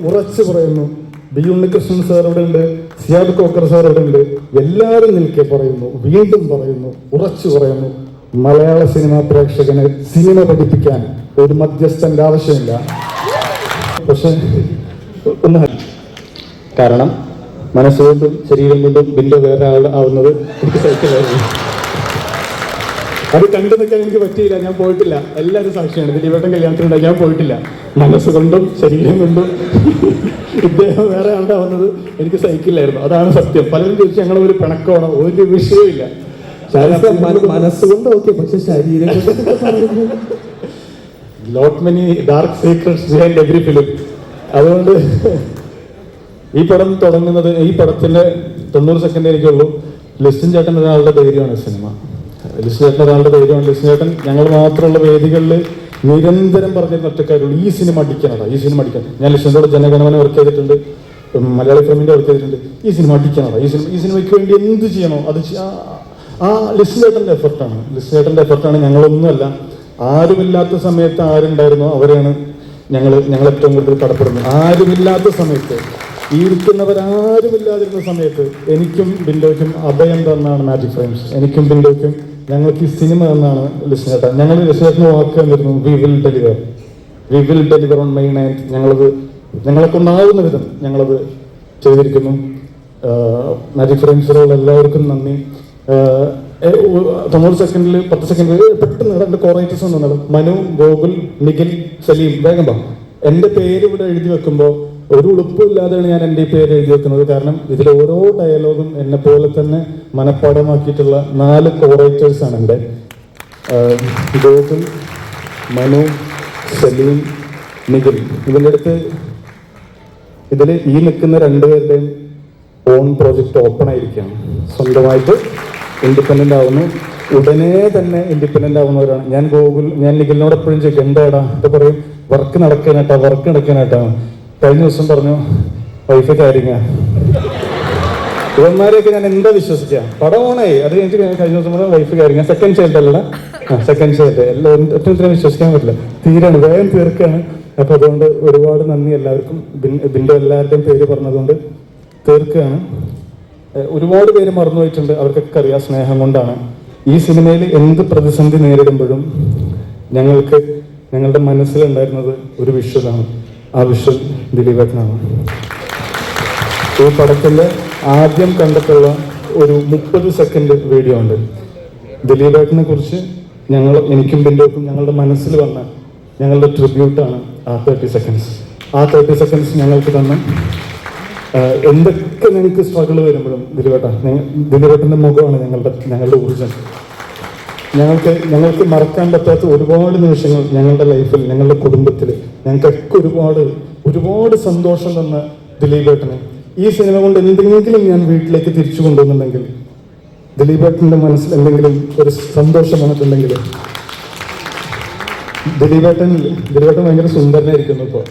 ഉറച്ചു പറയുന്നു. B Unnikrishnan sir ഇവിടെ ഉണ്ട്, സിയാദ് കോക്കർ സാർ ഇവിടെ ഉണ്ട്. എല്ലാവരും നിൽക്കെ പറയുന്നു, വീണ്ടും പറയുന്നു, ഉറച്ചു പറയുന്നു, മലയാള സിനിമാ പ്രേക്ഷകന് സിനിമ പഠിപ്പിക്കാൻ ഒരു മധ്യസ്ഥന്റെ ആവശ്യമില്ല. പക്ഷെ ഒന്ന് കാരണം മനസ്സുകൊണ്ടും ശരീരം കൊണ്ടും ബിന്ദു വേറെ ആവുന്നത് എനിക്ക് സഹിക്കില്ലായിരുന്നു. അത് കണ്ടു നിൽക്കാൻ എനിക്ക് പറ്റിയില്ല, ഞാൻ പോയിട്ടില്ല. എല്ലാവരും സാക്ഷിയാണ്. ദിലീപേട്ടൻ കല്യാണത്തിനുണ്ടായി, ഞാൻ പോയിട്ടില്ല. മനസ്സുകൊണ്ടും ശരീരം കൊണ്ടും ഇദ്ദേഹം വേറെ ആളുണ്ടാവുന്നത് എനിക്ക് സഹിക്കില്ലായിരുന്നു. അതാണ് സത്യം. പലരും ചോദിച്ചു ഞങ്ങൾ ഒരു പിണക്കമാണോ, ഒരു വിഷയമില്ല. മനസ്സുകൊണ്ട് ഓക്കെ, പക്ഷെ ശരീരം lot many dark secrets behind every film. അതുകൊണ്ട് ഈ പടം തുടങ്ങുന്നത്, ഈ പടത്തിന്റെ 90 സെക്കൻഡ് എനിക്കുള്ളൂ. ലിസ്റ്റിൻ ചേട്ടൻ ഒരാളുടെ ധൈര്യമാണ് സിനിമ. ലിസ്റ്റിൻ ചേട്ടൻ ഒരാളുടെ ധൈര്യമാണ്. ലിസ്റ്റിൻ ചേട്ടൻ ഞങ്ങൾ മാത്രമുള്ള വേദികളിൽ നിരന്തരം പറഞ്ഞിരുന്ന ഒറ്റക്കാരുള്ളൂ, ഈ സിനിമ അടിക്കാനതാ, ഈ സിനിമ അടിക്കാൻ. ഞാൻ ലിസ്റ്റിനോട് ജനഗണമന വർക്ക് ചെയ്തിട്ടുണ്ട്, മലയാളി ഫിലിമിന്റെ വർക്ക് ചെയ്തിട്ടുണ്ട്. ഈ സിനിമ അടിക്കാനതാ, ഈ സിനിമയ്ക്ക് വേണ്ടി എന്ത് ചെയ്യണോ അത് ആ ലിസ്റ്റിൻ ചേട്ടന്റെ എഫർട്ടാണ്. ലിസ്റ്റിൻ ചേട്ടന്റെ എഫർട്ടാണ്. ഞങ്ങളൊന്നുമല്ല. ആരുമില്ലാത്ത സമയത്ത് ആരുണ്ടായിരുന്നോ അവരെയാണ് ഞങ്ങൾ ഏറ്റവും കൂടുതൽ കടപ്പെടുന്നത്. ആരുമില്ലാത്ത സമയത്ത്, ഈ ഇരിക്കുന്നവരാരുമില്ലാതിരുന്ന സമയത്ത് എനിക്കും ബിന്ദോയ്ക്കും അഭയം തന്നാണ് മാജിക് ഫ്രെയിംസ്. എനിക്കും ബിന്ദോയ്ക്കും ഞങ്ങൾക്ക് ഈ സിനിമ തന്നാണ് ലിസ്റ്റിൻ ചേട്ടൻ. ഞങ്ങൾ ലിസ്റ്റിൻ ചേട്ടന് വാക്ക് തന്നിരുന്നു, we will deliver on May 9th. ഞങ്ങളെ കൊണ്ടാവുന്ന വിധം ഞങ്ങളത് ചെയ്തിരിക്കുന്നു. മാജിക് ഫ്രെയിംസിലുള്ള എല്ലാവർക്കും നന്ദി. 90 സെക്കൻഡിൽ 10 സെക്കൻഡിൽ പെട്ടെന്ന് രണ്ട് കോറേറ്റേഴ്സ് വന്നത് മനു, ഗോകുൽ, നിഖിൽ, സലീം. വേഗം വാ. എൻ്റെ പേര് ഇവിടെ എഴുതി വെക്കുമ്പോൾ ഒരു ഉളുപ്പില്ലാതെയാണ് ഞാൻ എൻ്റെ ഈ പേര് എഴുതി വെക്കുന്നത്. കാരണം ഇതിൽ ഓരോ ഡയലോഗും എന്നെ പോലെ തന്നെ മനഃപ്പാടമാക്കിയിട്ടുള്ള 4 കോറേറ്റേഴ്സാണ് എൻ്റെ. ഗോകുൽ, മനു, സലീം, നിഖിൽ. ഇതിൻ്റെ അടുത്ത് ഇതിൽ ഈ നിൽക്കുന്ന 2 പേരുടെയും ഓൺ പ്രോജക്റ്റ് ഓപ്പൺ ആയിരിക്കുകയാണ്. സ്വന്തമായിട്ട് ഇൻഡിപെൻഡൻ്റ് ആവുന്നു. ഉടനെ തന്നെ ഇൻഡിപെൻഡൻ്റ് ആവുന്നവരാണ്. ഞാൻ നിഖിലിനോട് എപ്പോഴും ചോദിക്കും, എന്താടാ ഇത് പറയും, വർക്ക് നടക്കാനായിട്ടാ. കഴിഞ്ഞ ദിവസം പറഞ്ഞു വൈഫ് കാര്യങ്ങ. ഇവന്മാരെയൊക്കെ ഞാൻ എന്താ വിശ്വസിക്കുക? പടം ഓണായി, അത് കഴിഞ്ഞിട്ട് കഴിഞ്ഞ ദിവസം പറഞ്ഞു വൈഫ് കാര്യങ്ങ. സെക്കൻഡ് ചൈൽഡ് അല്ലടാ, സെക്കൻഡ് ചൈൽഡ്. എല്ലാം ഒത്തിരി വിശ്വസിക്കാൻ പറ്റില്ല. തീരാണ്, വേഗം തീർക്കാണ്. അപ്പൊ അതുകൊണ്ട് ഒരുപാട് നന്ദി എല്ലാവർക്കും. ഇതിൻ്റെ എല്ലാവരുടെയും പേര് പറഞ്ഞതുകൊണ്ട് തീർക്കുകയാണ്. ഒരുപാട് പേര് മറന്നുപോയിട്ടുണ്ട്, അവർക്കൊക്കെ അറിയാം. സ്നേഹം കൊണ്ടാണ്. ഈ സിനിമയിൽ എന്ത് പ്രതിസന്ധി നേരിടുമ്പോഴും ഞങ്ങളുടെ മനസ്സിലുണ്ടായിരുന്നത് ഒരു വിഷ്വലാണ്. ആ വിഷ്വൽ ദിലീപേട്ടനാണ്. ഈ പടത്തിൻ്റെ ആദ്യം കണ്ടിട്ടുള്ള ഒരു 30 സെക്കൻഡ് വീഡിയോ ഉണ്ട്. ദിലീപേട്ടനെ കുറിച്ച് എനിക്കും ബിന്ദുക്കും ഞങ്ങളുടെ മനസ്സിൽ വന്ന ഞങ്ങളുടെ ട്രിബ്യൂട്ടാണ് ആ 30 സെക്കൻഡ്സ്. ആ 30 സെക്കൻഡ്സ് ഞങ്ങൾക്ക് തന്ന എന്തൊക്കെ ഞങ്ങൾക്ക് സ്ട്രഗിൾ വരുമ്പോഴും ദിലീപേട്ടൻ്റെ മുഖമാണ് ഞങ്ങളുടെ ഊർജം. ഞങ്ങൾക്ക് മറക്കാൻ പറ്റാത്ത ഒരുപാട് നിമിഷങ്ങൾ ഞങ്ങളുടെ ലൈഫിൽ, ഞങ്ങളുടെ കുടുംബത്തിൽ ഞങ്ങൾക്കൊക്കെ ഒരുപാട് സന്തോഷം തന്ന ദിലീപേട്ടന് ഈ സിനിമ കൊണ്ട് എന്തെങ്കിലും ഞാൻ വീട്ടിലേക്ക് തിരിച്ചു കൊണ്ടുവന്നുണ്ടെങ്കിൽ, ദിലീപേട്ടൻ്റെ മനസ്സിൽ എന്തെങ്കിലും ഒരു സന്തോഷം വന്നിട്ടുണ്ടെങ്കിൽ, ദിലീപേട്ടൻ ഭയങ്കര സുന്ദരനായിരിക്കുന്നു. ഇപ്പോൾ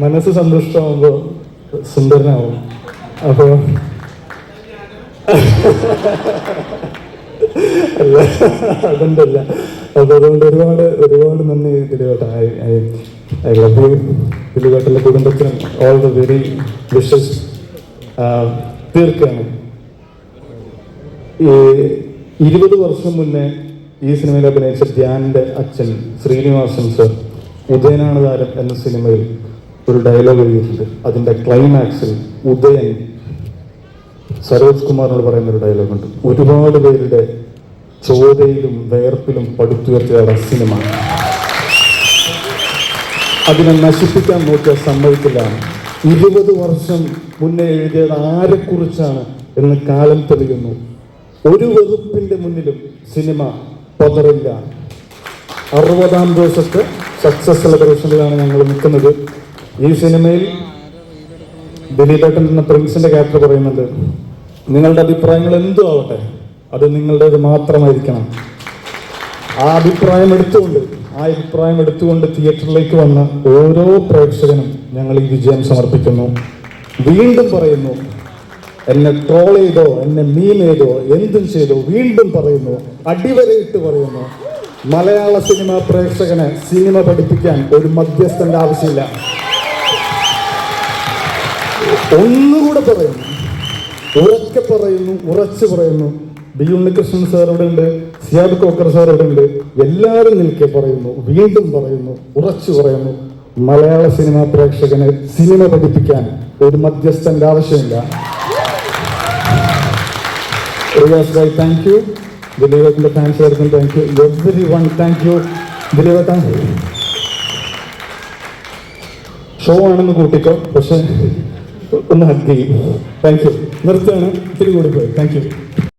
മനസ്സ് സന്തുഷ്ടമാകുമ്പോ സുന്ദരനാവും. അപ്പോ അതുകൊണ്ടല്ല. അപ്പൊ അതുകൊണ്ട് ഒരുപാട് നന്ദി ദിലീപേട്ടൻ. I love you. ദിലീപേട്ടൻ്റെ കുടുംബത്തിനും ഓൾ ദ വെരി വിഷസ്. തീർക്കാണ്. 20 വർഷം മുന്നേ ഈ സിനിമയിൽ അഭിനയിച്ച ധ്യാനിന്റെ അച്ഛൻ ശ്രീനിവാസൻ സർ ഉദയനാണ് താരം എന്ന സിനിമയിൽ ഒരു ഡയലോഗ് എഴുതിയിട്ടുണ്ട്. അതിന്റെ ക്ലൈമാക്സിൽ ഉദയൻ സരോജ് കുമാറിനോട് പറയുന്ന ഒരു ഡയലോഗുണ്ട്. ഒരുപാട് പേരുടെ ചോരയിലും വേർപ്പിലും പടുത്തുയർത്തിയ സിനിമ. അതിനെ നശിപ്പിക്കാൻ നോക്കിയാൽ സമ്മതിക്കില്ല. 20 വർഷം മുന്നേ എഴുതിയത് ആരെക്കുറിച്ചാണ് എന്ന് കാലം തെളിയുന്നു. ഒരു വകുപ്പിന്റെ മുന്നിലും സിനിമ പതറില്ല. 60ാം ദിവസത്തെ സക്സസ് സെലിബ്രേഷനിലാണ് ഞങ്ങൾ നിൽക്കുന്നത്. ഈ സിനിമയിൽ ദിലീപേട്ടൻ എന്ന പ്രിൻസിന്റെ ക്യാരക്ടർ പറയുന്നുണ്ട്, നിങ്ങളുടെ അഭിപ്രായങ്ങൾ എന്തും ആവട്ടെ, അത് നിങ്ങളുടേത് മാത്രമായിരിക്കണം. ആ അഭിപ്രായം എടുത്തുകൊണ്ട് തിയേറ്ററിലേക്ക് വന്ന ഓരോ പ്രേക്ഷകനും ഞങ്ങൾ ഈ വിജയം സമർപ്പിക്കുന്നു. വീണ്ടും പറയുന്നു, എന്നെ ട്രോൾ ചെയ്തോ, എന്നെ മീം ചെയ്തോ, എന്തും ചെയ്തോ, വീണ്ടും പറയുന്നു, അടിവരയിട്ട് പറയുന്നു, മലയാള സിനിമ പ്രേക്ഷകന് സിനിമ പഠിപ്പിക്കാൻ ഒരു മധ്യസ്ഥന്റെ ആവശ്യമില്ല. ഒന്നുകൂടെ പറയുന്നു, ഉറക്കെ പറയുന്നു, ഉറച്ചു പറയുന്നു. ബി ഉണ്ണികൃഷ്ണൻ സാർ ഇവിടെ ഉണ്ട്, സിയാദ് കോക്കർ സാർ ഇവിടെ ഉണ്ട്. എല്ലാവരും നിൽക്കെ പറയുന്നു, വീണ്ടും പറയുന്നു, ഉറച്ചു പറയുന്നു, മലയാള സിനിമ പ്രേക്ഷകന് സിനിമ പഠിപ്പിക്കാൻ ഒരു മധ്യസ്ഥന്റെ ആവശ്യമില്ല. Thank you. ദിലീപേട്ടൻ്റെ ഫാൻസുകാർക്കും thank you. Every one thank you. ദിലീപേട്ടൻ ഷോ ആണെന്ന് കൂട്ടിക്കോ, പക്ഷെ ഒന്ന് ഹഗ് ചെയ്യും. Thank you. നിർത്തുകയാണ്, ഇത്തിരി കൂടി പോയി. Thank U.